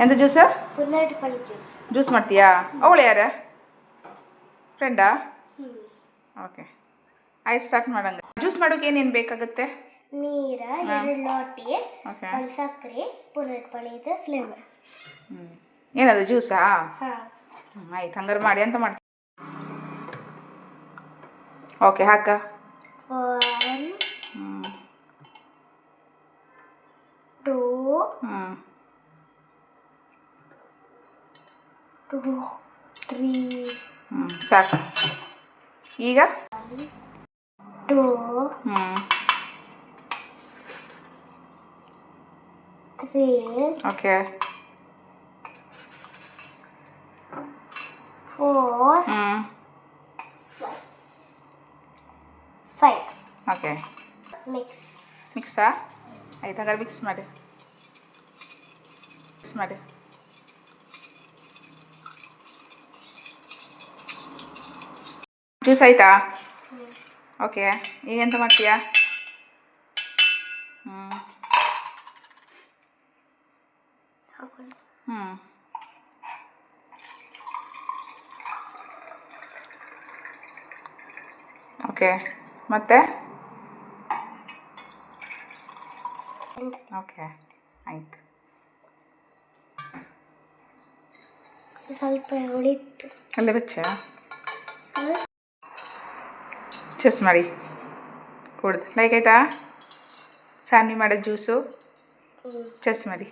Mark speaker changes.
Speaker 1: ಎಂತ juice?
Speaker 2: ಪುನ್ನಾಟಿಪಳ್ಳಿ juice.
Speaker 1: Juice ಮಾಡ್ತೀಯಾ? ಅವಳು ಯಾರ ಫ್ರೆಂಡಾ? ಓಕೆ ಆಯ್ತು, ಸ್ಟಾರ್ಟ್ ಮಾಡಂಗೆ. ಜ್ಯೂಸ್ ಮಾಡೋಕೆ ಏನೇನು ಬೇಕಾಗುತ್ತೆ?
Speaker 2: ನೀರು 2 ಲೋಟಿ,
Speaker 1: ಓಕೆ,
Speaker 2: ಒಂದು ಸಕ್ಕರೆ, ಪುನ್ನಾಟಿಪಳ್ಳಿದು ಫ್ಲೇವರ್.
Speaker 1: ಏನದು ಜ್ಯೂಸಾ?
Speaker 2: ಹಾಂ.
Speaker 1: ಆಯ್ತು, ಹಂಗಾರೆ ಮಾಡಿ ಅಂತ ಮಾಡ್ತೀನಿ. ಓಕೆ, ಹಾಕ.
Speaker 2: 1 2 2 3
Speaker 1: ಸಾಕು. ಈಗ
Speaker 2: 2 3
Speaker 1: ಓಕೆ
Speaker 2: 4 5.
Speaker 1: ಓಕೆ, ಮಿಕ್ಸಾ? ಆಯ್ತು, ಹಂಗಾರೆ ಮಿಕ್ಸ್ ಮಾಡಿ. ಜ್ಯೂಸ್ ಆಯ್ತಾ? ಓಕೆ, ಈಗ ಎಂತ ಮಾಡ್ತೀಯಾ? ಓಕೆ, ಮತ್ತೆ? ಓಕೆ, ಆಯ್ತು.
Speaker 2: ಸ್ವಲ್ಪ ಉಳಿತು.
Speaker 1: ಅಲ್ಲೇ ಬೆಚ್ಚ ಚೆಸ್ ಮಾಡಿ ಕುಡ್ದು ಲೈಕ್ ಆಯ್ತಾ? ಸಾನ್ವಿ ಮಾಡೋ ಜ್ಯೂಸು ಚೆಸ್ ಮಾಡಿ.